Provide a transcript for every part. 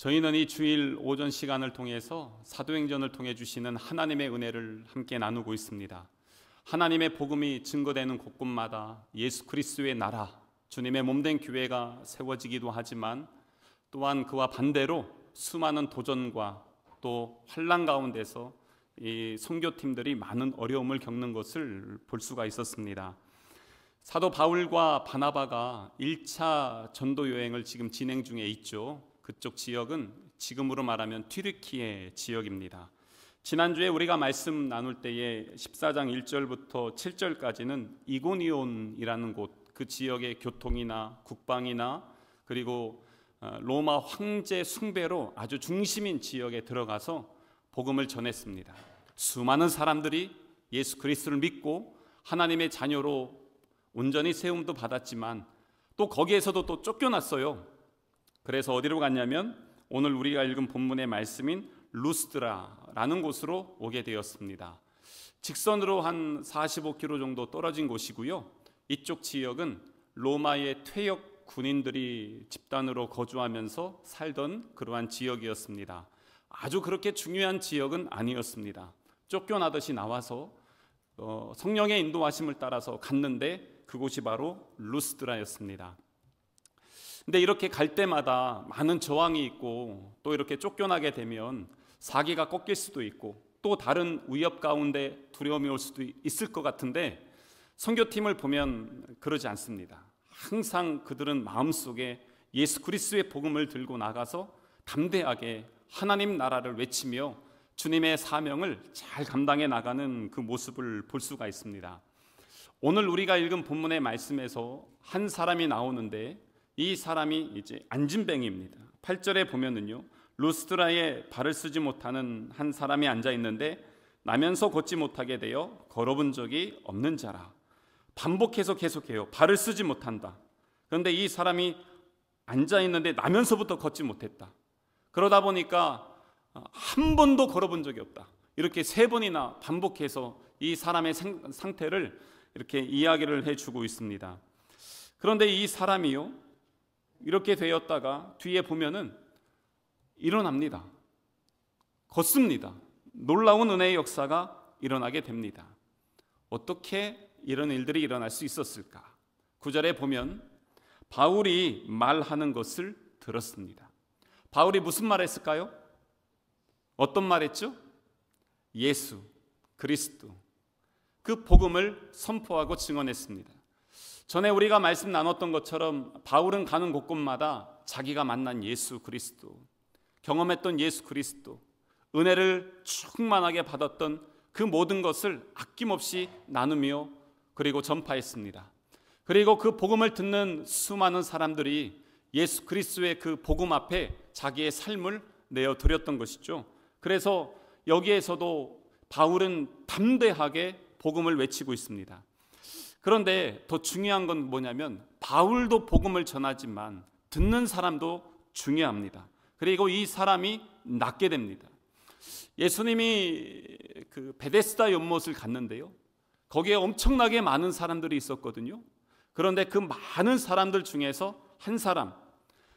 저희는 이 주일 오전 시간을 통해서 사도행전을 통해 주시는 하나님의 은혜를 함께 나누고 있습니다. 하나님의 복음이 증거되는 곳곳마다 예수 그리스도의 나라, 주님의 몸된 교회가 세워지기도 하지만 또한 그와 반대로 수많은 도전과 또 환난 가운데서 이 선교팀들이 많은 어려움을 겪는 것을 볼 수가 있었습니다. 사도 바울과 바나바가 1차 전도 여행을 지금 진행 중에 있죠. 그쪽 지역은 지금으로 말하면 튀르키예 지역입니다. 지난주에 우리가 말씀 나눌 때에 14장 1절부터 7절까지는 이고니온이라는 곳, 그 지역의 교통이나 국방이나 그리고 로마 황제 숭배로 아주 중심인 지역에 들어가서 복음을 전했습니다. 수많은 사람들이 예수 그리스도를 믿고 하나님의 자녀로 온전히 세움도 받았지만 또 거기에서도 또 쫓겨났어요. 그래서 어디로 갔냐면 오늘 우리가 읽은 본문의 말씀인 루스드라라는 곳으로 오게 되었습니다. 직선으로 한 45km 정도 떨어진 곳이고요. 이쪽 지역은 로마의 퇴역 군인들이 집단으로 거주하면서 살던 그러한 지역이었습니다. 아주 그렇게 중요한 지역은 아니었습니다. 쫓겨나듯이 나와서 성령의 인도하심을 따라서 갔는데 그곳이 바로 루스드라였습니다. 근데 이렇게 갈 때마다 많은 저항이 있고 또 이렇게 쫓겨나게 되면 사기가 꺾일 수도 있고 또 다른 위협 가운데 두려움이 올 수도 있을 것 같은데 선교팀을 보면 그러지 않습니다. 항상 그들은 마음속에 예수 그리스도의 복음을 들고 나가서 담대하게 하나님 나라를 외치며 주님의 사명을 잘 감당해 나가는 그 모습을 볼 수가 있습니다. 오늘 우리가 읽은 본문의 말씀에서 한 사람이 나오는데 이 사람이 이제 안진뱅이입니다. 8절에 보면은요, 루스드라에 발을 쓰지 못하는 한 사람이 앉아 있는데 나면서 걷지 못하게 되어 걸어본 적이 없는 자라. 반복해서 계속해요. 발을 쓰지 못한다. 그런데 이 사람이 앉아 있는데 나면서부터 걷지 못했다. 그러다 보니까 한 번도 걸어본 적이 없다. 이렇게 3번이나 반복해서 이 사람의 상태를 이렇게 이야기를 해주고 있습니다. 그런데 이 사람이요, 이렇게 되었다가 뒤에 보면은 일어납니다. 걷습니다. 놀라운 은혜의 역사가 일어나게 됩니다. 어떻게 이런 일들이 일어날 수 있었을까? 9절에 보면 바울이 말하는 것을 들었습니다. 바울이 무슨 말 했을까요? 어떤 말 했죠? 예수 그리스도, 그 복음을 선포하고 증언했습니다. 전에 우리가 말씀 나눴던 것처럼 바울은 가는 곳곳마다 자기가 만난 예수 그리스도, 경험했던 예수 그리스도, 은혜를 충만하게 받았던 그 모든 것을 아낌없이 나누며 그리고 전파했습니다. 그리고 그 복음을 듣는 수많은 사람들이 예수 그리스도의 그 복음 앞에 자기의 삶을 내어드렸던 것이죠. 그래서 여기에서도 바울은 담대하게 복음을 외치고 있습니다. 그런데 더 중요한 건 뭐냐면 바울도 복음을 전하지만 듣는 사람도 중요합니다. 그리고 이 사람이 낫게 됩니다. 예수님이 그 베데스다 연못을 갔는데요, 거기에 엄청나게 많은 사람들이 있었거든요. 그런데 그 많은 사람들 중에서 한 사람,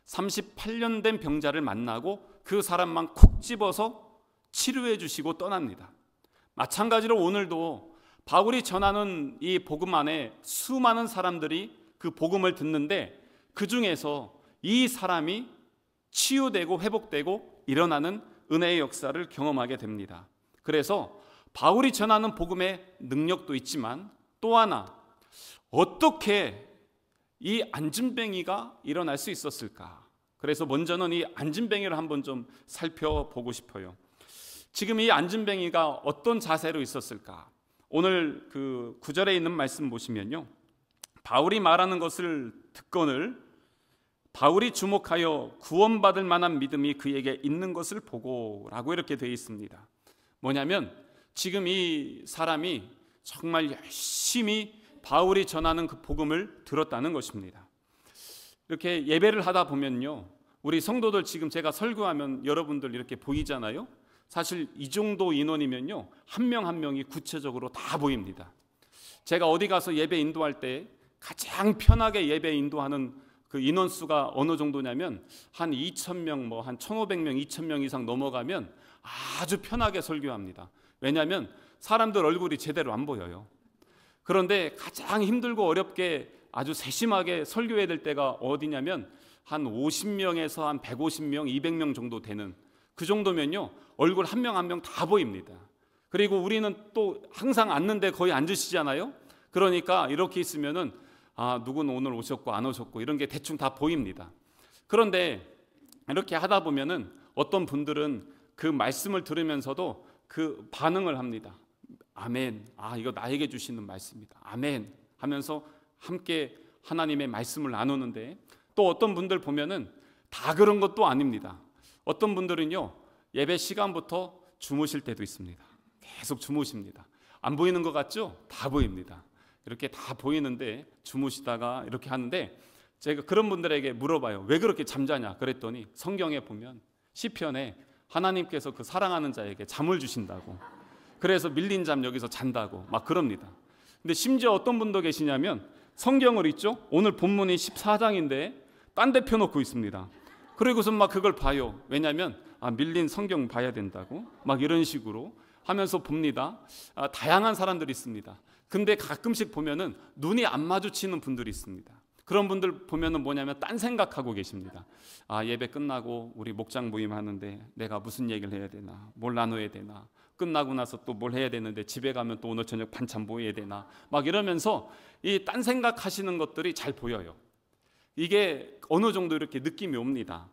38년 된 병자를 만나고 그 사람만 콕 집어서 치료해 주시고 떠납니다. 마찬가지로 오늘도 바울이 전하는 이 복음 안에 수많은 사람들이 그 복음을 듣는데 그 중에서 이 사람이 치유되고 회복되고 일어나는 은혜의 역사를 경험하게 됩니다. 그래서 바울이 전하는 복음의 능력도 있지만 또 하나, 어떻게 이 안진뱅이가 일어날 수 있었을까? 그래서 먼저는 이 안진뱅이를 한번 좀 살펴보고 싶어요. 지금 이 안진뱅이가 어떤 자세로 있었을까? 오늘 그 9절에 있는 말씀 보시면요, 바울이 말하는 것을 듣거늘 바울이 주목하여 구원받을 만한 믿음이 그에게 있는 것을 보고 라고 이렇게 되어 있습니다. 뭐냐면 지금 이 사람이 정말 열심히 바울이 전하는 그 복음을 들었다는 것입니다. 이렇게 예배를 하다 보면요, 우리 성도들 지금 제가 설교하면 여러분들 이렇게 보이잖아요. 사실 이 정도 인원이면요, 한 명 한 명이 구체적으로 다 보입니다. 제가 어디 가서 예배 인도할 때 가장 편하게 예배 인도하는 그 인원수가 어느 정도냐면 한 2,000명, 한 1,500명, 2,000명 이상 넘어가면 아주 편하게 설교합니다. 왜냐하면 사람들 얼굴이 제대로 안 보여요. 그런데 가장 힘들고 어렵게 아주 세심하게 설교해야 될 때가 어디냐면 한 50명에서 한 150명, 200명 정도 되는 그 정도면요, 얼굴 한 명 한 명 다 보입니다. 그리고 우리는 또 항상 앉는데 거의 앉으시잖아요. 그러니까 이렇게 있으면은 누구는 오늘 오셨고 안 오셨고 이런 게 대충 다 보입니다. 그런데 이렇게 하다 보면은 어떤 분들은 그 말씀을 들으면서도 그 반응을 합니다. 아멘. 이거 나에게 주시는 말씀이다. 아멘. 하면서 함께 하나님의 말씀을 나누는데, 또 어떤 분들 보면은 다 그런 것도 아닙니다. 어떤 분들은요, 예배 시간부터 주무실 때도 있습니다. 계속 주무십니다. 안 보이는 것 같죠? 다 보입니다. 이렇게 다 보이는데 주무시다가 이렇게 하는데, 제가 그런 분들에게 물어봐요. 왜 그렇게 잠자냐? 그랬더니 성경에 보면 시편에 하나님께서 그 사랑하는 자에게 잠을 주신다고, 그래서 밀린 잠 여기서 잔다고 막 그럽니다. 근데 심지어 어떤 분도 계시냐면 성경을 읽죠. 오늘 본문이 14장인데 딴 데 펴놓고 있습니다. 그리고서 막 그걸 봐요. 왜냐하면 밀린 성경 봐야 된다고 막 이런 식으로 하면서 봅니다. 다양한 사람들이 있습니다. 근데 가끔씩 보면은 눈이 안 마주치는 분들이 있습니다. 그런 분들 보면은 뭐냐면 딴 생각하고 계십니다. 예배 끝나고 우리 목장 모임 하는데 내가 무슨 얘기를 해야 되나, 뭘 나눠야 되나, 끝나고 나서 또 뭘 해야 되는데 집에 가면 또 오늘 저녁 반찬 뭐 해야 되나, 막 이러면서 이 딴 생각하시는 것들이 잘 보여요. 이게 어느 정도 이렇게 느낌이 옵니다.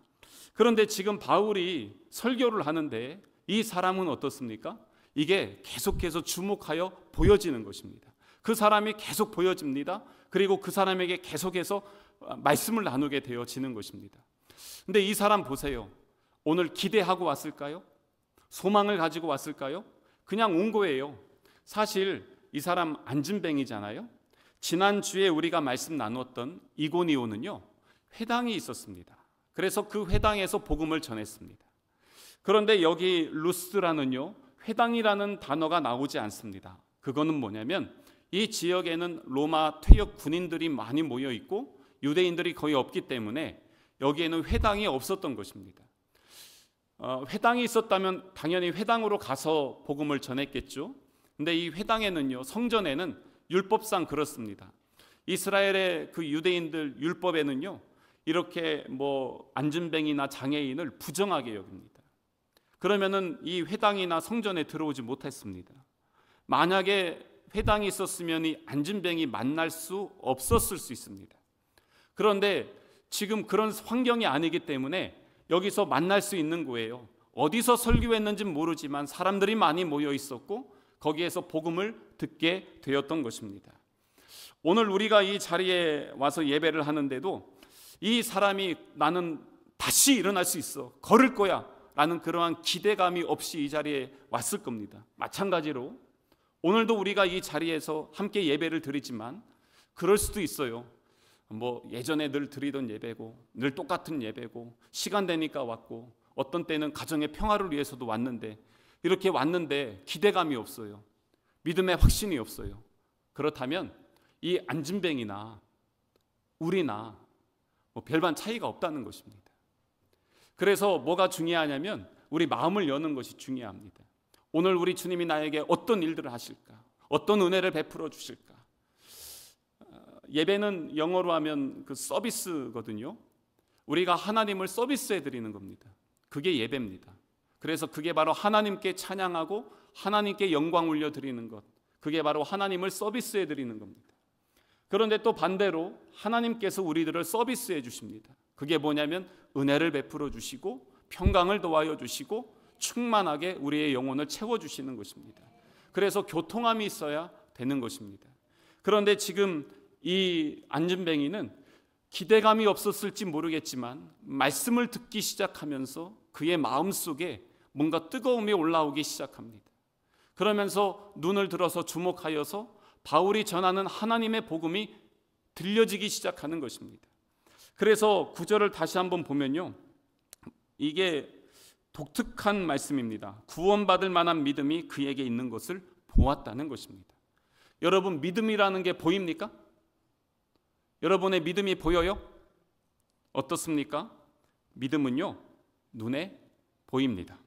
그런데 지금 바울이 설교를 하는데 이 사람은 어떻습니까? 이게 계속해서 주목하여 보여지는 것입니다. 그 사람이 계속 보여집니다. 그리고 그 사람에게 계속해서 말씀을 나누게 되어지는 것입니다. 근데 이 사람 보세요. 오늘 기대하고 왔을까요? 소망을 가지고 왔을까요? 그냥 온 거예요. 사실 이 사람 안진뱅이잖아요. 지난주에 우리가 말씀 나눴던 이고니온은요, 회당이 있었습니다. 그래서 그 회당에서 복음을 전했습니다. 그런데 여기 루스라는요, 회당이라는 단어가 나오지 않습니다. 그거는 뭐냐면 이 지역에는 로마 퇴역 군인들이 많이 모여 있고 유대인들이 거의 없기 때문에 여기에는 회당이 없었던 것입니다. 회당이 있었다면 당연히 회당으로 가서 복음을 전했겠죠. 근데 이 회당에는요, 성전에는 율법상 그렇습니다. 이스라엘의 그 유대인들 율법에는요, 이렇게 안진뱅이나 장애인을 부정하게 여깁니다. 그러면은 이 회당이나 성전에 들어오지 못했습니다. 만약에 회당이 있었으면 이 안진뱅이 만날 수 없었을 수 있습니다. 그런데 지금 그런 환경이 아니기 때문에 여기서 만날 수 있는 거예요. 어디서 설교했는지는 모르지만 사람들이 많이 모여 있었고 거기에서 복음을 듣게 되었던 것입니다. 오늘 우리가 이 자리에 와서 예배를 하는데도 이 사람이 나는 다시 일어날 수 있어, 걸을 거야 라는 그러한 기대감이 없이 이 자리에 왔을 겁니다. 마찬가지로 오늘도 우리가 이 자리에서 함께 예배를 드리지만 그럴 수도 있어요. 예전에 늘 드리던 예배고 늘 똑같은 예배고 시간 되니까 왔고 어떤 때는 가정의 평화를 위해서도 왔는데 이렇게 왔는데 기대감이 없어요. 믿음의 확신이 없어요. 그렇다면 이 안진뱅이나 우리나 별반 차이가 없다는 것입니다. 그래서 뭐가 중요하냐면 우리 마음을 여는 것이 중요합니다. 오늘 우리 주님이 나에게 어떤 일들을 하실까? 어떤 은혜를 베풀어 주실까? 예배는 영어로 하면 그 서비스거든요. 우리가 하나님을 서비스해 드리는 겁니다. 그게 예배입니다. 그래서 그게 바로 하나님께 찬양하고 하나님께 영광 올려 드리는 것, 그게 바로 하나님을 서비스해 드리는 겁니다. 그런데 또 반대로 하나님께서 우리들을 서비스해 주십니다. 그게 뭐냐면 은혜를 베풀어 주시고 평강을 더하여 주시고 충만하게 우리의 영혼을 채워주시는 것입니다. 그래서 교통함이 있어야 되는 것입니다. 그런데 지금 이 안진뱅이는 기대감이 없었을지 모르겠지만 말씀을 듣기 시작하면서 그의 마음속에 뭔가 뜨거움이 올라오기 시작합니다. 그러면서 눈을 들어서 주목하여서 바울이 전하는 하나님의 복음이 들려지기 시작하는 것입니다. 그래서 9절을 다시 한번 보면요, 이게 독특한 말씀입니다. 구원받을 만한 믿음이 그에게 있는 것을 보았다는 것입니다. 여러분, 믿음이라는 게 보입니까? 여러분의 믿음이 보여요? 어떻습니까? 믿음은요, 눈에 보입니다.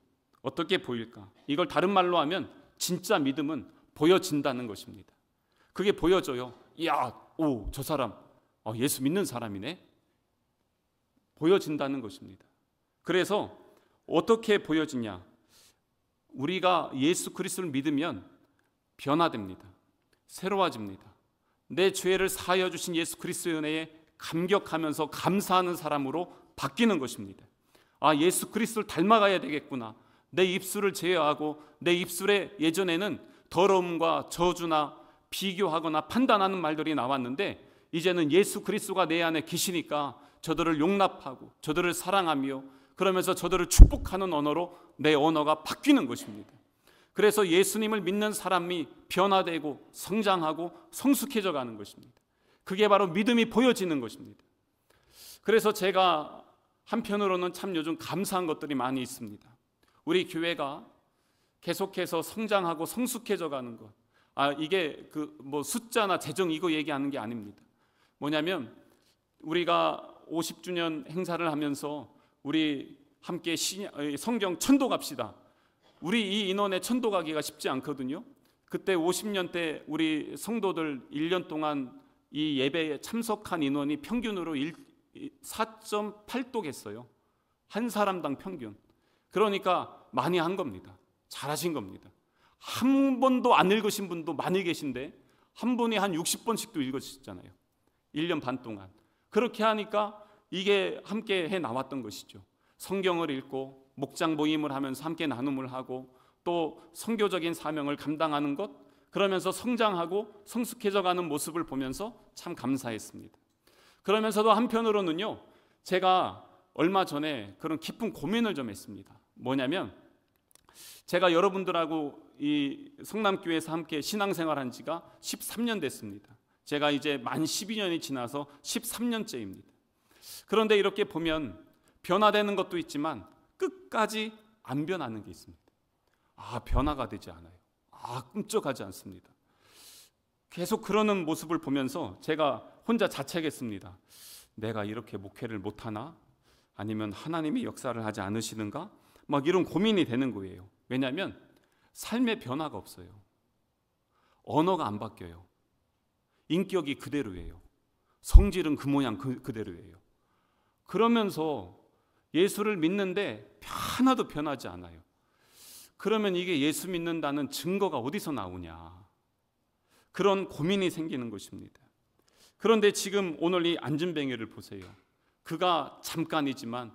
어떻게 보일까? 이걸 다른 말로 하면 진짜 믿음은 보여진다는 것입니다. 그게 보여져요. 이야, 오, 저 사람 예수 믿는 사람이네. 보여진다는 것입니다. 그래서 어떻게 보여지냐? 우리가 예수 그리스도를 믿으면 변화됩니다. 새로워집니다. 내 죄를 사하여 주신 예수 그리스도의 은혜에 감격하면서 감사하는 사람으로 바뀌는 것입니다. 아, 예수 그리스도를 닮아가야 되겠구나. 내 입술을 제어하고 내 입술에 예전에는 더러움과 저주나 비교하거나 판단하는 말들이 나왔는데 이제는 예수 그리스도가 내 안에 계시니까 저들을 용납하고 저들을 사랑하며 그러면서 저들을 축복하는 언어로 내 언어가 바뀌는 것입니다. 그래서 예수님을 믿는 사람이 변화되고 성장하고 성숙해져 가는 것입니다. 그게 바로 믿음이 보여지는 것입니다. 그래서 제가 한편으로는 참 요즘 감사한 것들이 많이 있습니다. 우리 교회가 계속해서 성장하고 성숙해져 가는 것. 이게 숫자나 재정 이거 얘기하는 게 아닙니다. 뭐냐면 우리가 50주년 행사를 하면서 우리 함께 성경 천도 갑시다. 우리 이 인원에 천도 가기가 쉽지 않거든요. 그때 50년 때 우리 성도들 1년 동안 이 예배에 참석한 인원이 평균으로 4.8독 했어요. 한 사람당 평균. 그러니까 많이 한 겁니다. 잘하신 겁니다. 한 번도 안 읽으신 분도 많이 계신데 한 분이 한 60번씩도 읽으셨잖아요. 1년 반 동안. 그렇게 하니까 이게 함께 해 나왔던 것이죠. 성경을 읽고 목장 모임을 하면서 함께 나눔을 하고 또 선교적인 사명을 감당하는 것, 그러면서 성장하고 성숙해져 가는 모습을 보면서 참 감사했습니다. 그러면서도 한편으로는요, 제가 얼마 전에 그런 깊은 고민을 좀 했습니다. 뭐냐면 제가 여러분들하고 이 성남교회에서 함께 신앙생활한 지가 13년 됐습니다. 제가 이제 만 12년이 지나서 13년째입니다. 그런데 이렇게 보면 변화되는 것도 있지만 끝까지 안 변하는 게 있습니다. 변화가 되지 않아요. 꿈쩍하지 않습니다. 계속 그러는 모습을 보면서 제가 혼자 자책했습니다. 내가 이렇게 목회를 못하나? 아니면 하나님이 역사를 하지 않으시는가? 막 이런 고민이 되는 거예요. 왜냐하면 삶의 변화가 없어요. 언어가 안 바뀌어요. 인격이 그대로예요. 성질은 그 모양 그대로예요. 그러면서 예수를 믿는데 하나도 변하지 않아요. 그러면 이게 예수 믿는다는 증거가 어디서 나오냐? 그런 고민이 생기는 것입니다. 그런데 지금 오늘 이 안진뱅이를 보세요. 그가 잠깐이지만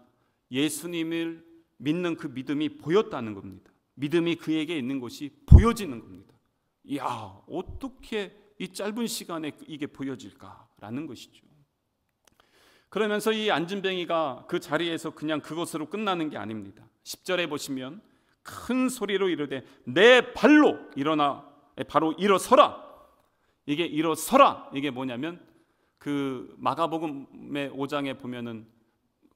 예수님을 믿는 그 믿음이 보였다는 겁니다. 믿음이 그에게 있는 것이 보여지는 겁니다. 이야, 어떻게 이 짧은 시간에 이게 보여질까라는 것이죠. 그러면서 이 안진뱅이가 그 자리에서 그냥 그것으로 끝나는 게 아닙니다. 10절에 보시면 큰 소리로 이르되 내 발로 일어나, 바로 일어서라. 이게 일어서라, 이게 뭐냐면 그 마가복음의 5장에 보면은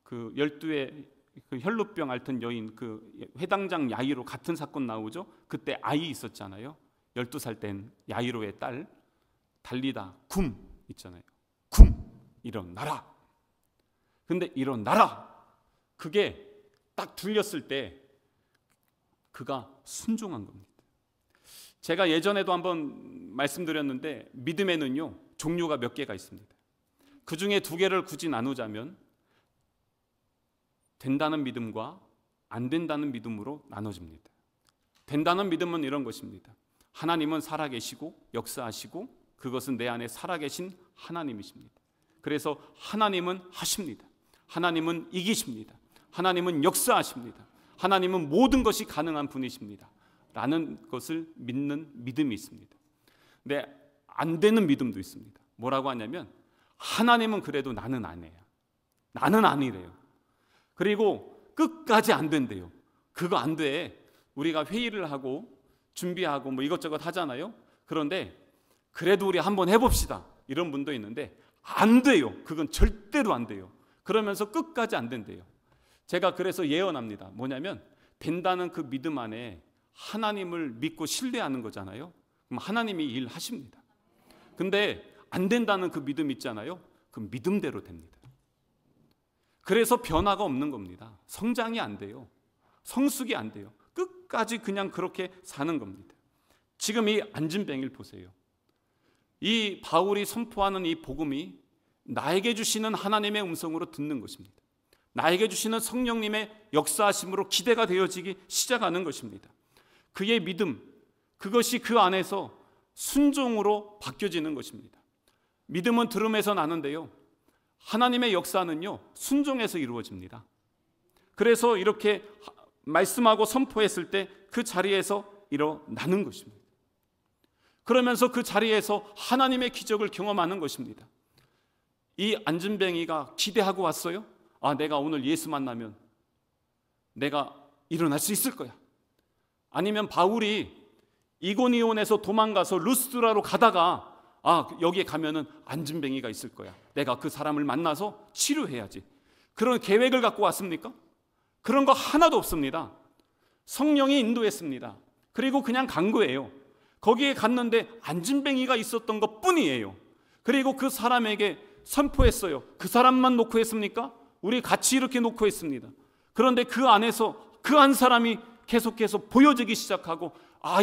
그 12의 그 혈루병 앓던 여인, 그 회당장 야이로 같은 사건 나오죠. 그때 아이 있었잖아요. 12살 된 야이로의 딸 달리다 굼 있잖아요. 굼 일어나라. 근데 일어나라, 그게 딱 들렸을 때 그가 순종한 겁니다. 제가 예전에도 한번 말씀드렸는데 믿음에는요 종류가 몇 개가 있습니다. 그 중에 2개를 굳이 나누자면 된다는 믿음과 안 된다는 믿음으로 나눠집니다. 된다는 믿음은 이런 것입니다. 하나님은 살아계시고 역사하시고 그것은 내 안에 살아계신 하나님이십니다. 그래서 하나님은 하십니다. 하나님은 이기십니다. 하나님은 역사하십니다. 하나님은 모든 것이 가능한 분이십니다. 라는 것을 믿는 믿음이 있습니다. 근데 안 되는 믿음도 있습니다. 뭐라고 하냐면 하나님은 그래도 나는 안 해요. 나는 아니래요. 그리고 끝까지 안 된대요. 그거 안 돼. 우리가 회의를 하고 준비하고 뭐 이것저것 하잖아요. 그런데 그래도 우리 한번 해봅시다. 이런 분도 있는데 안 돼요. 그건 절대로 안 돼요. 그러면서 끝까지 안 된대요. 제가 그래서 예언합니다. 뭐냐면 된다는 그 믿음 안에 하나님을 믿고 신뢰하는 거잖아요. 그럼 하나님이 일하십니다. 근데 안 된다는 그 믿음 있잖아요. 그 믿음대로 됩니다. 그래서 변화가 없는 겁니다. 성장이 안 돼요. 성숙이 안 돼요. 끝까지 그냥 그렇게 사는 겁니다. 지금 이 안진뱅이를 보세요. 이 바울이 선포하는 이 복음이 나에게 주시는 하나님의 음성으로 듣는 것입니다. 나에게 주시는 성령님의 역사하심으로 기대가 되어지기 시작하는 것입니다. 그의 믿음, 그것이 그 안에서 순종으로 바뀌어지는 것입니다. 믿음은 들음에서 나는데요, 하나님의 역사는요 순종에서 이루어집니다. 그래서 이렇게 말씀하고 선포했을 때 그 자리에서 일어나는 것입니다. 그러면서 그 자리에서 하나님의 기적을 경험하는 것입니다. 이 안진뱅이가 기대하고 왔어요. 아, 내가 오늘 예수 만나면 내가 일어날 수 있을 거야. 아니면 바울이 이고니온에서 도망가서 루스드라로 가다가 여기에 가면은 안진뱅이가 있을 거야. 내가 그 사람을 만나서 치료해야지. 그런 계획을 갖고 왔습니까? 그런 거 하나도 없습니다. 성령이 인도했습니다. 그리고 그냥 간 거예요. 거기에 갔는데 안진뱅이가 있었던 것 뿐이에요. 그리고 그 사람에게 선포했어요. 그 사람만 놓고 했습니까? 우리 같이 이렇게 놓고 했습니다. 그런데 그 안에서 그 한 사람이 계속해서 보여지기 시작하고,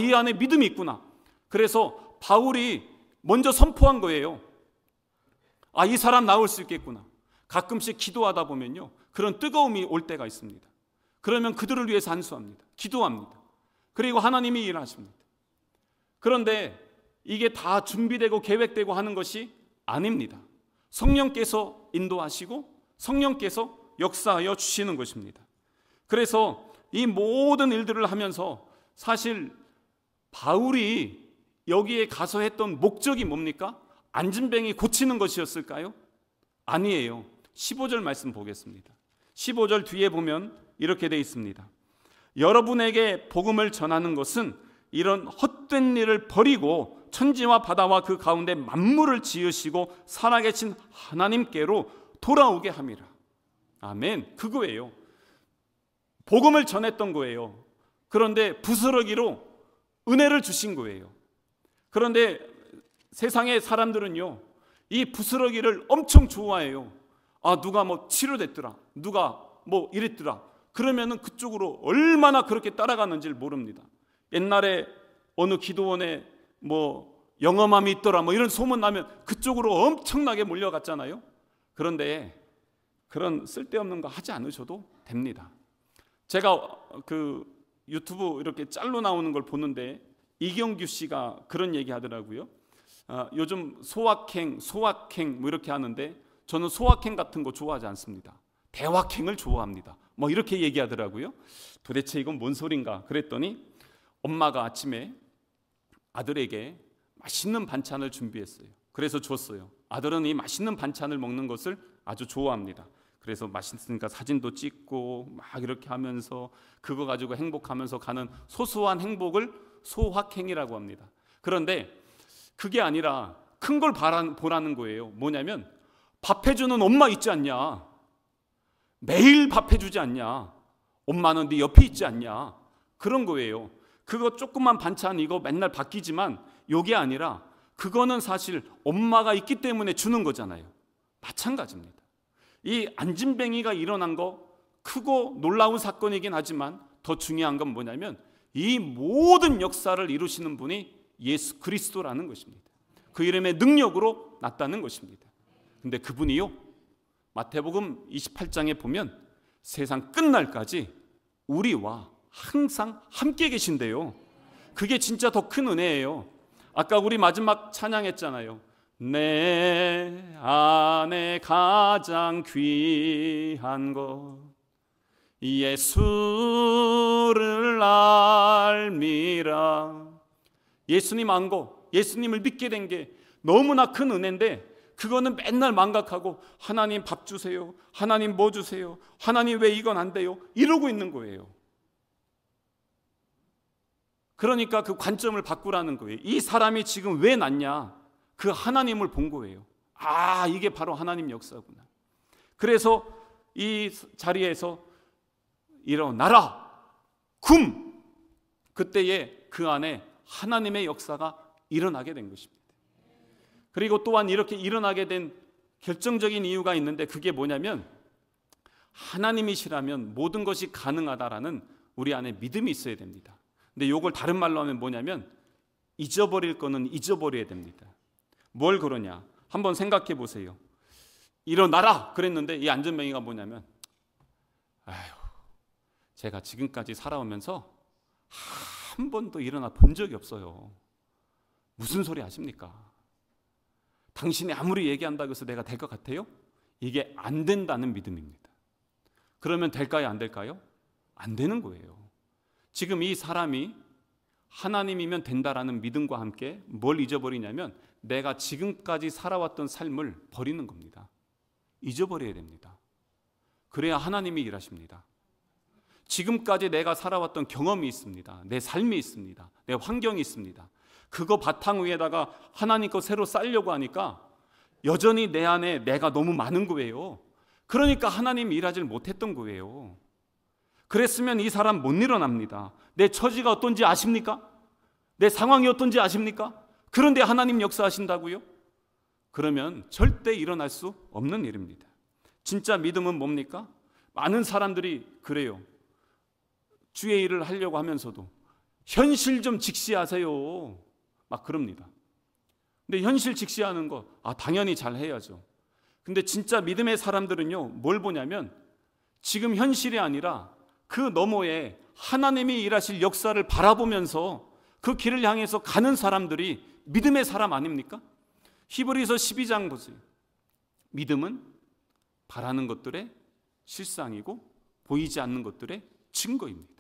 이 안에 믿음이 있구나. 그래서 바울이 먼저 선포한 거예요. 이 사람 나올 수 있겠구나. 가끔씩 기도하다 보면요, 그런 뜨거움이 올 때가 있습니다. 그러면 그들을 위해서 안수합니다. 기도합니다. 그리고 하나님이 일하십니다. 그런데 이게 다 준비되고 계획되고 하는 것이 아닙니다. 성령께서 인도하시고 성령께서 역사하여 주시는 것입니다. 그래서 이 모든 일들을 하면서 사실 바울이 여기에 가서 했던 목적이 뭡니까? 안진뱅이 고치는 것이었을까요? 아니에요. 15절 말씀 보겠습니다. 15절 뒤에 보면 이렇게 되어 있습니다. 여러분에게 복음을 전하는 것은 이런 헛된 일을 버리고 천지와 바다와 그 가운데 만물을 지으시고 살아계신 하나님께로 돌아오게 함이라. 아멘. 그거예요. 복음을 전했던 거예요. 그런데 부스러기로 은혜를 주신 거예요. 그런데 세상의 사람들은요, 이 부스러기를 엄청 좋아해요. 누가 뭐 치료됐더라, 누가 뭐 이랬더라. 그러면은 그쪽으로 얼마나 그렇게 따라가는지를 모릅니다. 옛날에 어느 기도원에 뭐 영험함이 있더라, 뭐 이런 소문 나면 그쪽으로 엄청나게 몰려갔잖아요. 그런데 그런 쓸데없는 거 하지 않으셔도 됩니다. 제가 그 유튜브 이렇게 짤로 나오는 걸 보는데 이경규 씨가 그런 얘기 하더라고요. 요즘 소확행 뭐 이렇게 하는데 저는 소확행 같은 거 좋아하지 않습니다. 대확행을 좋아합니다. 뭐 이렇게 얘기하더라고요. 도대체 이건 뭔 소린가 그랬더니 엄마가 아침에 아들에게 맛있는 반찬을 준비했어요. 그래서 줬어요. 아들은 이 맛있는 반찬을 먹는 것을 아주 좋아합니다. 그래서 맛있으니까 사진도 찍고 막 이렇게 하면서 그거 가지고 행복하면서 가는 소소한 행복을 소확행이라고 합니다. 그런데 그게 아니라 큰 걸 보라는 거예요. 뭐냐면 밥 해주는 엄마 있지 않냐, 매일 밥 해주지 않냐, 엄마는 네 옆에 있지 않냐, 그런 거예요. 그거 조그만 반찬 이거 맨날 바뀌지만 이게 아니라 그거는 사실 엄마가 있기 때문에 주는 거잖아요. 마찬가지입니다. 이 안진뱅이가 일어난 거 크고 놀라운 사건이긴 하지만 더 중요한 건 뭐냐면 이 모든 역사를 이루시는 분이 예수 그리스도라는 것입니다. 그 이름의 능력으로 났다는 것입니다. 근데 그분이요, 마태복음 28장에 보면 세상 끝날까지 우리와 항상 함께 계신대요. 그게 진짜 더 큰 은혜예요. 아까 우리 마지막 찬양했잖아요. 내 안에 가장 귀한 것 예수를 알미라. 예수님 안 거, 예수님을 믿게 된 게 너무나 큰 은혜인데 그거는 맨날 망각하고 하나님 밥 주세요, 하나님 뭐 주세요, 하나님 왜 이건 안 돼요, 이러고 있는 거예요. 그러니까 그 관점을 바꾸라는 거예요. 이 사람이 지금 왜 났냐, 그 하나님을 본 거예요. 이게 바로 하나님 역사구나. 그래서 이 자리에서 일어나라 굼, 그때에 그 안에 하나님의 역사가 일어나게 된 것입니다. 그리고 또한 이렇게 일어나게 된 결정적인 이유가 있는데 그게 뭐냐면 하나님이시라면 모든 것이 가능하다라는 우리 안에 믿음이 있어야 됩니다. 근데 이걸 다른 말로 하면 뭐냐면 잊어버릴 거는 잊어버려야 됩니다. 뭘 그러냐? 한번 생각해 보세요. 일어나라 그랬는데 이 안전뱅이가 뭐냐면 아휴, 제가 지금까지 살아오면서 한 번도 일어나 본 적이 없어요. 무슨 소리 하십니까? 당신이 아무리 얘기한다고 해서 내가 될 것 같아요? 이게 안 된다는 믿음입니다. 그러면 될까요? 안 될까요? 안 되는 거예요. 지금 이 사람이 하나님이면 된다라는 믿음과 함께 뭘 잊어버리냐면 내가 지금까지 살아왔던 삶을 버리는 겁니다. 잊어버려야 됩니다. 그래야 하나님이 일하십니다. 지금까지 내가 살아왔던 경험이 있습니다. 내 삶이 있습니다. 내 환경이 있습니다. 그거 바탕 위에다가 하나님 거 새로 쌓으려고 하니까 여전히 내 안에 내가 너무 많은 거예요. 그러니까 하나님이 일하지 못했던 거예요. 그랬으면 이 사람 못 일어납니다. 내 처지가 어떤지 아십니까? 내 상황이 어떤지 아십니까? 그런데 하나님 역사하신다고요? 그러면 절대 일어날 수 없는 일입니다. 진짜 믿음은 뭡니까? 많은 사람들이 그래요. 주의 일을 하려고 하면서도 현실 좀 직시하세요. 막 그럽니다. 근데 현실 직시하는 거 당연히 잘 해야죠. 근데 진짜 믿음의 사람들은요, 뭘 보냐면 지금 현실이 아니라 그 너머에 하나님이 일하실 역사를 바라보면서 그 길을 향해서 가는 사람들이 믿음의 사람 아닙니까? 히브리서 12장 보세요. 믿음은 바라는 것들의 실상이고 보이지 않는 것들의 증거입니다.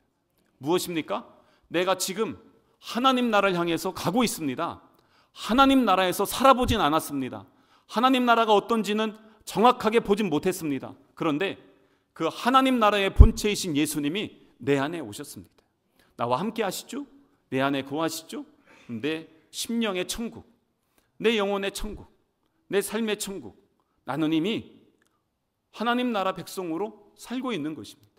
무엇입니까? 내가 지금 하나님 나라를 향해서 가고 있습니다. 하나님 나라에서 살아보진 않았습니다. 하나님 나라가 어떤지는 정확하게 보진 못했습니다. 그런데 그 하나님 나라의 본체이신 예수님이 내 안에 오셨습니다. 나와 함께 하시죠? 내 안에 거하시죠? 내 심령의 천국, 내 영혼의 천국, 내 삶의 천국, 나는 이미 하나님 나라 백성으로 살고 있는 것입니다.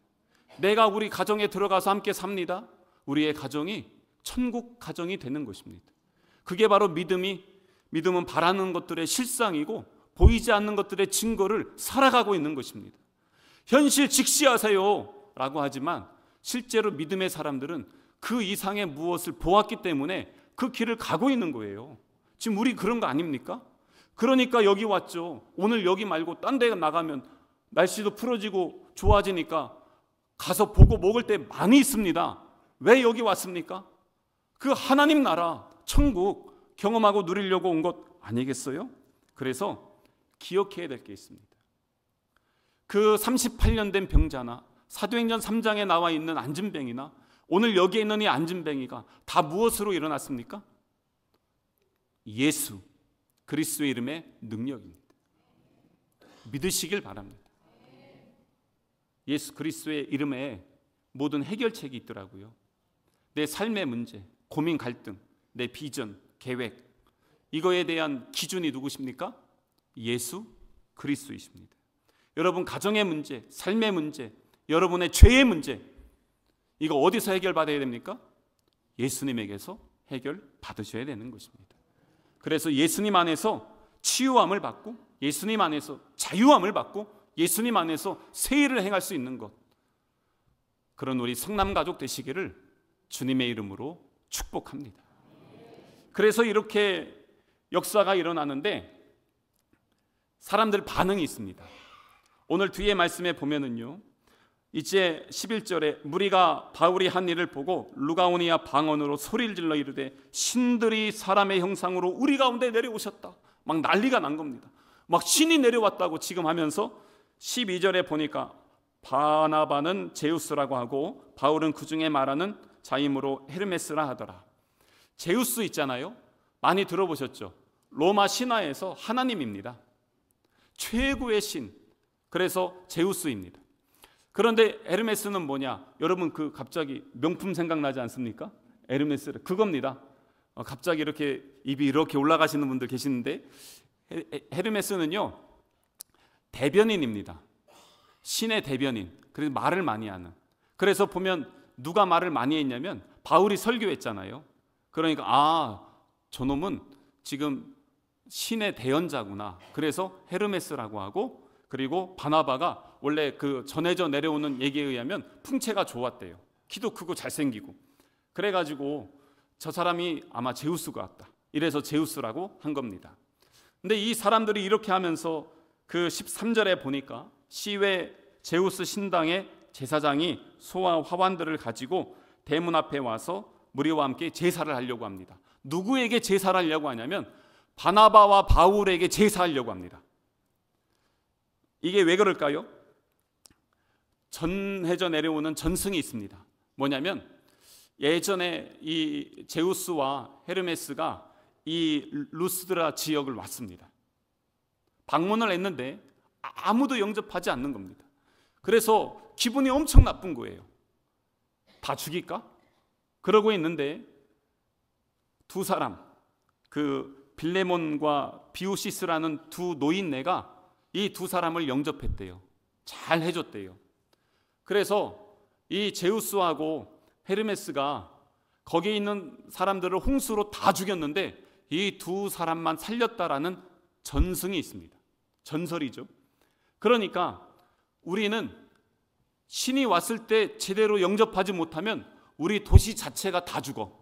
내가 우리 가정에 들어가서 함께 삽니다. 우리의 가정이 천국 가정이 되는 것입니다. 그게 바로 믿음은 바라는 것들의 실상이고 보이지 않는 것들의 증거를 살아가고 있는 것입니다. 현실 직시하세요 라고 하지만 실제로 믿음의 사람들은 그 이상의 무엇을 보았기 때문에 그 길을 가고 있는 거예요. 지금 우리 그런 거 아닙니까? 그러니까 여기 왔죠. 오늘 여기 말고 딴 데 나가면 날씨도 풀어지고 좋아지니까 가서 보고 먹을 때 많이 있습니다. 왜 여기 왔습니까? 그 하나님 나라, 천국 경험하고 누리려고 온 것 아니겠어요? 그래서 기억해야 될 게 있습니다. 그 38년 된 병자나 사도행전 3장에 나와 있는 안진뱅이나 오늘 여기에 있는 이 안진뱅이가 다 무엇으로 일어났습니까? 예수 그리스도의 이름의 능력입니다. 믿으시길 바랍니다. 예수 그리스도의 이름에 모든 해결책이 있더라고요. 내 삶의 문제, 고민, 갈등, 내 비전, 계획, 이거에 대한 기준이 누구십니까? 예수 그리스도이십니다. 여러분 가정의 문제, 삶의 문제, 여러분의 죄의 문제, 이거 어디서 해결받아야 됩니까? 예수님에게서 해결받으셔야 되는 것입니다. 그래서 예수님 안에서 치유함을 받고 예수님 안에서 자유함을 받고 예수님 안에서 새 일을 행할 수 있는 것, 그런 우리 성남가족 되시기를 주님의 이름으로 축복합니다. 그래서 이렇게 역사가 일어나는데 사람들 반응이 있습니다. 오늘 뒤에 말씀에 보면은요, 이제 11절에 무리가 바울이 한 일을 보고 루가오니아 방언으로 소리를 질러 이르되 신들이 사람의 형상으로 우리 가운데 내려오셨다. 막 난리가 난 겁니다. 막 신이 내려왔다고 지금 하면서 12절에 보니까 바나바는 제우스라고 하고 바울은 그 중에 말하는 자임으로 헤르메스라 하더라. 제우스 있잖아요. 많이 들어보셨죠? 로마 신화에서 하나님입니다. 최고의 신. 그래서 제우스입니다. 그런데 에르메스는 뭐냐? 여러분 그 갑자기 명품 생각나지 않습니까? 에르메스 그겁니다. 갑자기 이렇게 입이 이렇게 올라가시는 분들 계시는데 헤르메스는요 대변인입니다. 신의 대변인. 그래서 말을 많이 하는. 그래서 보면 누가 말을 많이 했냐면 바울이 설교했잖아요. 그러니까 저놈은 지금 신의 대언자구나. 그래서 헤르메스라고 하고, 그리고 바나바가 원래 그 전해져 내려오는 얘기에 의하면 풍채가 좋았대요. 키도 크고 잘생기고. 그래가지고 저 사람이 아마 제우스 같다, 이래서 제우스라고 한 겁니다. 근데 이 사람들이 이렇게 하면서 그 13절에 보니까 시외 제우스 신당의 제사장이 소와 화환들을 가지고 대문 앞에 와서 무리와 함께 제사를 하려고 합니다. 누구에게 제사를 하려고 하냐면 바나바와 바울에게 제사하려고 합니다. 이게 왜 그럴까요? 전해져 내려오는 전승이 있습니다. 뭐냐면 예전에 이 제우스와 헤르메스가 이 루스드라 지역을 왔습니다. 방문을 했는데 아무도 영접하지 않는 겁니다. 그래서 기분이 엄청 나쁜 거예요. 다 죽일까? 그러고 있는데 두 사람, 그 빌레몬과 비우시스라는 두 노인네가 이 두 사람을 영접했대요. 잘 해줬대요. 그래서 이 제우스하고 헤르메스가 거기에 있는 사람들을 홍수로 다 죽였는데 이 두 사람만 살렸다라는 전승이 있습니다. 전설이죠. 그러니까 우리는 신이 왔을 때 제대로 영접하지 못하면 우리 도시 자체가 다 죽어.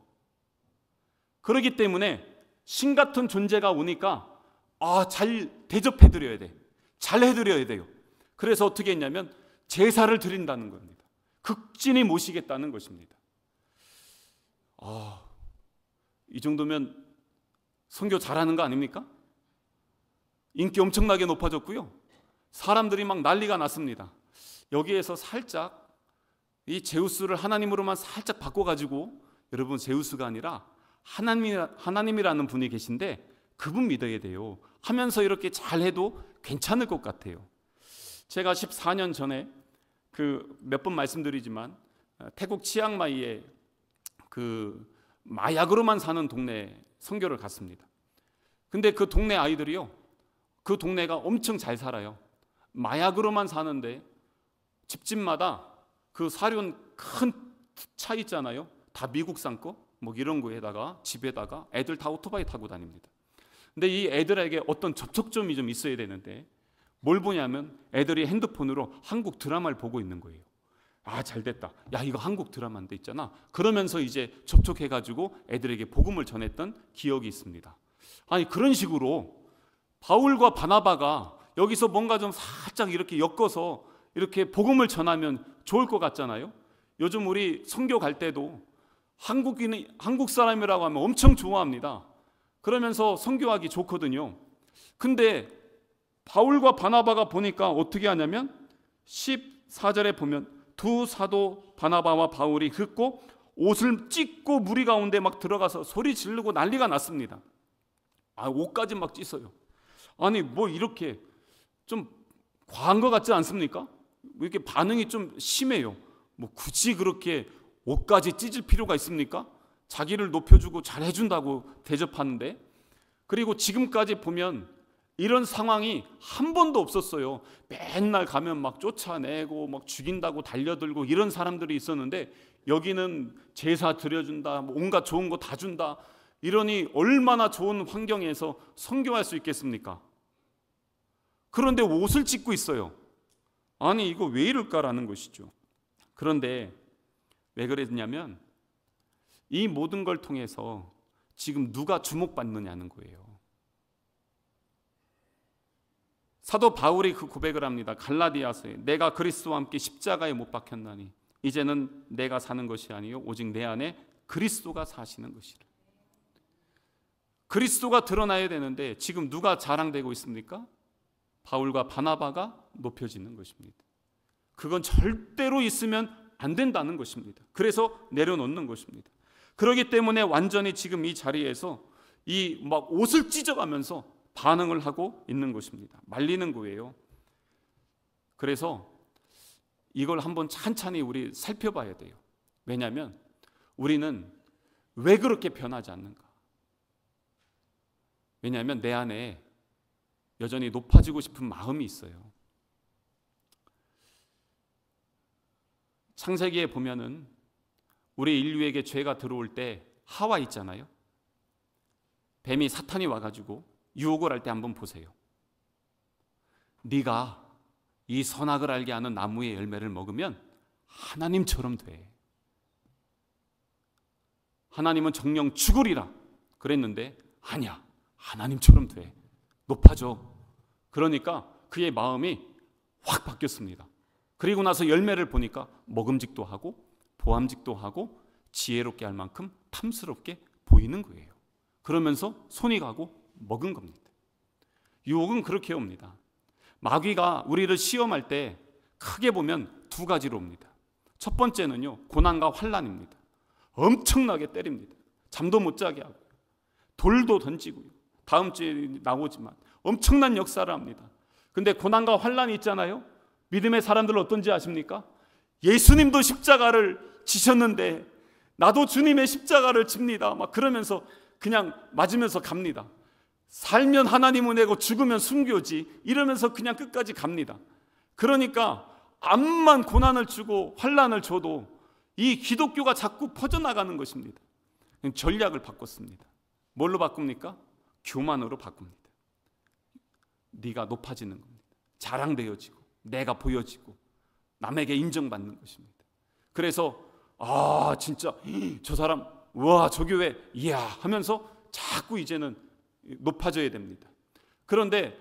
그렇기 때문에 신 같은 존재가 오니까 잘 대접해드려야 돼. 잘 해드려야 돼요. 그래서 어떻게 했냐면 제사를 드린다는 겁니다. 극진히 모시겠다는 것입니다. 이 정도면 선교 잘하는 거 아닙니까? 인기 엄청나게 높아졌고요. 사람들이 막 난리가 났습니다. 여기에서 살짝 이 제우스를 하나님으로만 살짝 바꿔가지고, 여러분 제우스가 아니라 하나님이라는 분이 계신데 그분 믿어야 돼요 하면서 이렇게 잘해도 괜찮을 것 같아요. 제가 14년 전에 몇 번 말씀드리지만 태국 치앙마이에 그 마약으로만 사는 동네 선교를 갔습니다. 근데 그 동네 아이들이요, 그 동네가 엄청 잘 살아요. 마약으로만 사는데 집집마다 그 사륜 큰 차 있잖아요. 다 미국산 거, 뭐 이런 거에다가 집에다가 애들 다 오토바이 타고 다닙니다. 근데 이 애들에게 어떤 접촉점이 좀 있어야 되는데 뭘 보냐면 애들이 핸드폰으로 한국 드라마를 보고 있는 거예요. 잘 됐다. 야, 이거 한국 드라마인데 있잖아. 그러면서 이제 접촉해가지고 애들에게 복음을 전했던 기억이 있습니다. 그런 식으로 바울과 바나바가 여기서 뭔가 좀 살짝 이렇게 엮어서 이렇게 복음을 전하면 좋을 것 같잖아요. 요즘 우리 선교 갈 때도 한국 사람이라고 하면 엄청 좋아합니다. 그러면서 선교하기 좋거든요. 근데 바울과 바나바가 보니까 어떻게 하냐면 14절에 보면 두 사도 바나바와 바울이 긋고 옷을 찢고 무리 가운데 막 들어가서 소리 지르고 난리가 났습니다. 옷까지 막 찢어요. 뭐 이렇게 좀 과한 것 같지 않습니까? 이렇게 반응이 좀 심해요. 뭐 굳이 그렇게 옷까지 찢을 필요가 있습니까? 자기를 높여주고 잘해준다고 대접하는데. 그리고 지금까지 보면 이런 상황이 한 번도 없었어요. 맨날 가면 막 쫓아내고 막 죽인다고 달려들고 이런 사람들이 있었는데 여기는 제사 드려준다, 뭐 온갖 좋은 거 다 준다. 이러니 얼마나 좋은 환경에서 선교할 수 있겠습니까? 그런데 옷을 찢고 있어요. 이거 왜 이럴까라는 것이죠. 그런데 왜 그랬냐면 이 모든 걸 통해서 지금 누가 주목받느냐는 거예요. 사도 바울이 그 고백을 합니다. 갈라디아서에 내가 그리스도와 함께 십자가에 못 박혔나니 이제는 내가 사는 것이 아니요 오직 내 안에 그리스도가 사시는 것이라. 그리스도가 드러나야 되는데 지금 누가 자랑되고 있습니까? 바울과 바나바가 높여지는 것입니다. 그건 절대로 있으면 안 된다는 것입니다. 그래서 내려놓는 것입니다. 그렇기 때문에 완전히 지금 이 자리에서 이 막 옷을 찢어가면서 반응을 하고 있는 것입니다. 말리는 거예요. 그래서 이걸 한번 찬찬히 우리 살펴봐야 돼요. 왜냐하면 우리는 왜 그렇게 변하지 않는가? 왜냐하면 내 안에 여전히 높아지고 싶은 마음이 있어요. 창세기에 보면은 우리 인류에게 죄가 들어올 때 하와 있잖아요. 뱀이 사탄이 와가지고 유혹을 할 때 한번 보세요. 네가 이 선악을 알게 하는 나무의 열매를 먹으면 하나님처럼 돼. 하나님은 정령 죽으리라 그랬는데 아니야, 하나님처럼 돼. 높아져. 그러니까 그의 마음이 확 바뀌었습니다. 그리고 나서 열매를 보니까 먹음직도 하고 보암직도 하고 지혜롭게 할 만큼 탐스럽게 보이는 거예요. 그러면서 손이 가고 먹은 겁니다. 유혹은 그렇게 옵니다. 마귀가 우리를 시험할 때 크게 보면 두 가지로 옵니다. 첫 번째는요, 고난과 환난입니다. 엄청나게 때립니다. 잠도 못 자게 하고 돌도 던지고요. 다음 주에 나오지만 엄청난 역사를 합니다. 근데 고난과 환난이 있잖아요. 믿음의 사람들은 어떤지 아십니까? 예수님도 십자가를 지셨는데 나도 주님의 십자가를 집니다. 막 그러면서 그냥 맞으면서 갑니다. 살면 하나님 은혜고 죽으면 순교지 이러면서 그냥 끝까지 갑니다. 그러니까 암만 고난을 주고 환난을 줘도 이 기독교가 자꾸 퍼져나가는 것입니다. 전략을 바꿨습니다. 뭘로 바꿉니까? 교만으로 바꿉니다. 네가 높아지는 겁니다. 자랑되어지고 내가 보여지고 남에게 인정받는 것입니다. 그래서 진짜 저 사람 와 저 교회 이야 하면서 자꾸 이제는 높아져야 됩니다. 그런데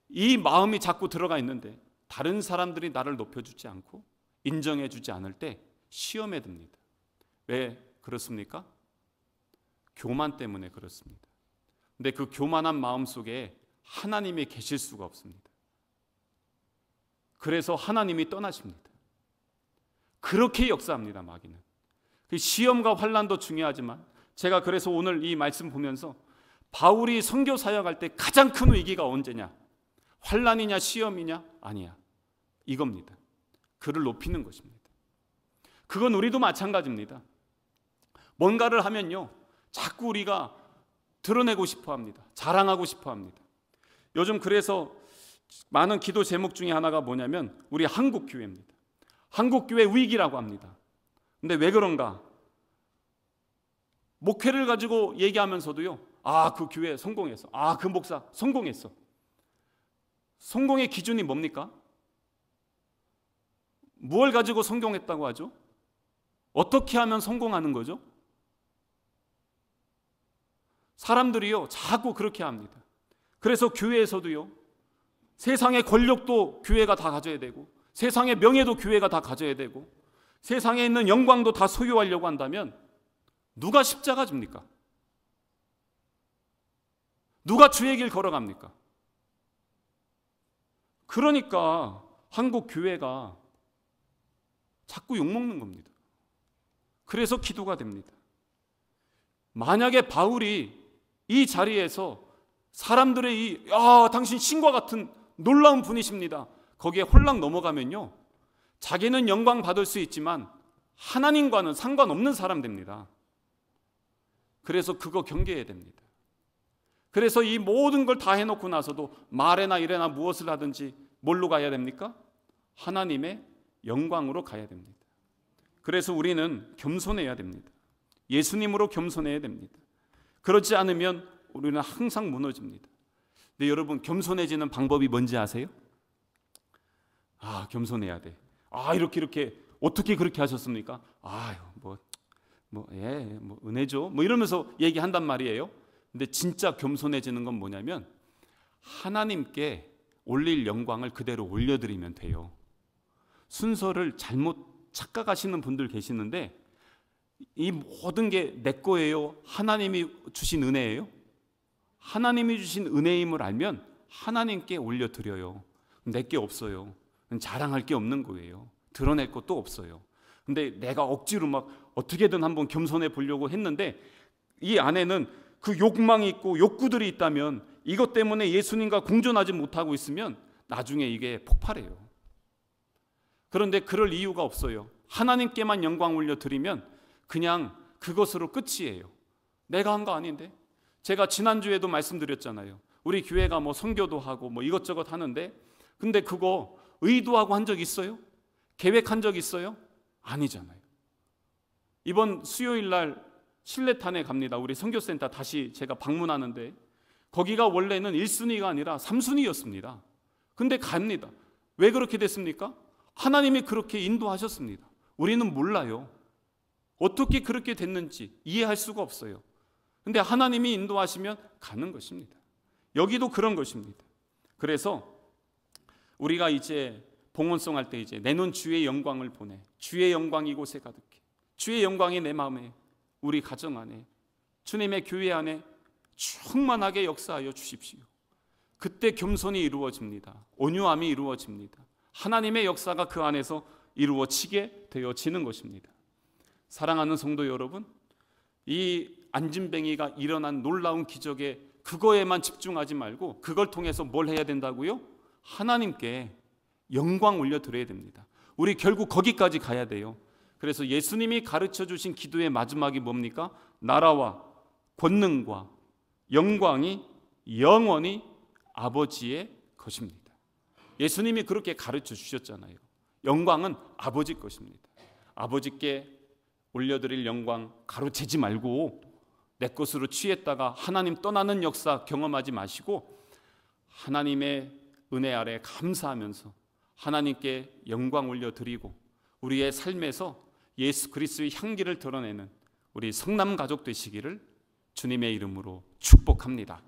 이 마음이 자꾸 들어가 있는데 다른 사람들이 나를 높여주지 않고 인정해주지 않을 때 시험에 듭니다. 왜 그렇습니까? 교만 때문에 그렇습니다. 근데 그 교만한 마음 속에 하나님이 계실 수가 없습니다. 그래서 하나님이 떠나십니다. 그렇게 역사합니다. 마귀는. 그 시험과 환난도 중요하지만 제가 그래서 오늘 이 말씀 보면서 바울이 선교 사역할 때 가장 큰 위기가 언제냐? 환난이냐 시험이냐? 아니야. 이겁니다. 그를 높이는 것입니다. 그건 우리도 마찬가지입니다. 뭔가를 하면요, 자꾸 우리가 드러내고 싶어 합니다. 자랑하고 싶어 합니다. 요즘 그래서 많은 기도 제목 중에 하나가 뭐냐면 우리 한국교회입니다. 한국교회 위기라고 합니다. 근데 왜 그런가? 목회를 가지고 얘기하면서도요, 그 교회 성공했어. 그 목사 성공했어. 성공의 기준이 뭡니까? 무엇을 가지고 성공했다고 하죠? 어떻게 하면 성공하는 거죠? 사람들이요, 자꾸 그렇게 합니다. 그래서 교회에서도요, 세상의 권력도 교회가 다 가져야 되고 세상의 명예도 교회가 다 가져야 되고 세상에 있는 영광도 다 소유하려고 한다면 누가 십자가 집니까? 누가 주의 길 걸어갑니까? 그러니까 한국 교회가 자꾸 욕먹는 겁니다. 그래서 기도가 됩니다. 만약에 바울이 이 자리에서 사람들의 당신 신과 같은 놀라운 분이십니다. 거기에 홀랑 넘어가면요, 자기는 영광 받을 수 있지만 하나님과는 상관없는 사람 됩니다. 그래서 그거 경계해야 됩니다. 그래서 이 모든 걸 다 해놓고 나서도 말에나 일에나 무엇을 하든지 뭘로 가야 됩니까? 하나님의 영광으로 가야 됩니다. 그래서 우리는 겸손해야 됩니다. 예수님으로 겸손해야 됩니다. 그렇지 않으면 우리는 항상 무너집니다. 근데 여러분, 겸손해지는 방법이 뭔지 아세요? 겸손해야 돼. 이렇게 어떻게 그렇게 하셨습니까? 은혜죠. 이러면서 얘기한단 말이에요. 근데 진짜 겸손해지는 건 뭐냐면 하나님께 올릴 영광을 그대로 올려드리면 돼요. 순서를 잘못 착각하시는 분들 계시는데 이 모든 게 내 거예요? 하나님이 주신 은혜예요? 하나님이 주신 은혜임을 알면 하나님께 올려드려요. 내 게 없어요. 자랑할 게 없는 거예요. 드러낼 것도 없어요. 근데 내가 억지로 막 어떻게든 한번 겸손해 보려고 했는데 이 안에는 그 욕망이 있고 욕구들이 있다면 이것 때문에 예수님과 공존하지 못하고 있으면 나중에 이게 폭발해요. 그런데 그럴 이유가 없어요. 하나님께만 영광 올려드리면 그냥 그것으로 끝이에요. 내가 한 거 아닌데. 제가 지난주에도 말씀드렸잖아요. 우리 교회가 선교도 하고 이것저것 하는데 근데 그거 의도하고 한 적 있어요? 계획한 적 있어요? 아니잖아요. 이번 수요일 날 신뢰탄에 갑니다. 우리 선교센터 다시 제가 방문하는데 거기가 원래는 1순위가 아니라 3순위였습니다. 근데 갑니다. 왜 그렇게 됐습니까? 하나님이 그렇게 인도하셨습니다. 우리는 몰라요. 어떻게 그렇게 됐는지 이해할 수가 없어요. 근데 하나님이 인도하시면 가는 것입니다. 여기도 그런 것입니다. 그래서 우리가 이제 봉헌송 할 때 이제 내 눈 주의 영광을 보내, 주의 영광이 이곳에 가득해, 주의 영광이 내 마음에, 우리 가정 안에, 주님의 교회 안에 충만하게 역사하여 주십시오. 그때 겸손이 이루어집니다. 온유함이 이루어집니다. 하나님의 역사가 그 안에서 이루어지게 되어지는 것입니다. 사랑하는 성도 여러분, 이 안진뱅이가 일어난 놀라운 기적에 그거에만 집중하지 말고 그걸 통해서 뭘 해야 된다고요? 하나님께 영광 올려드려야 됩니다. 우리 결국 거기까지 가야 돼요. 그래서 예수님이 가르쳐 주신 기도의 마지막이 뭡니까? 나라와 권능과 영광이 영원히 아버지의 것입니다. 예수님이 그렇게 가르쳐 주셨잖아요. 영광은 아버지 것입니다. 아버지께 올려드릴 영광 가로채지 말고 내 것으로 취했다가 하나님 떠나는 역사 경험하지 마시고 하나님의 은혜 아래 감사하면서 하나님께 영광 올려드리고 우리의 삶에서 예수 그리스도의 향기를 드러내는 우리 성남 가족 되시기를 주님의 이름으로 축복합니다.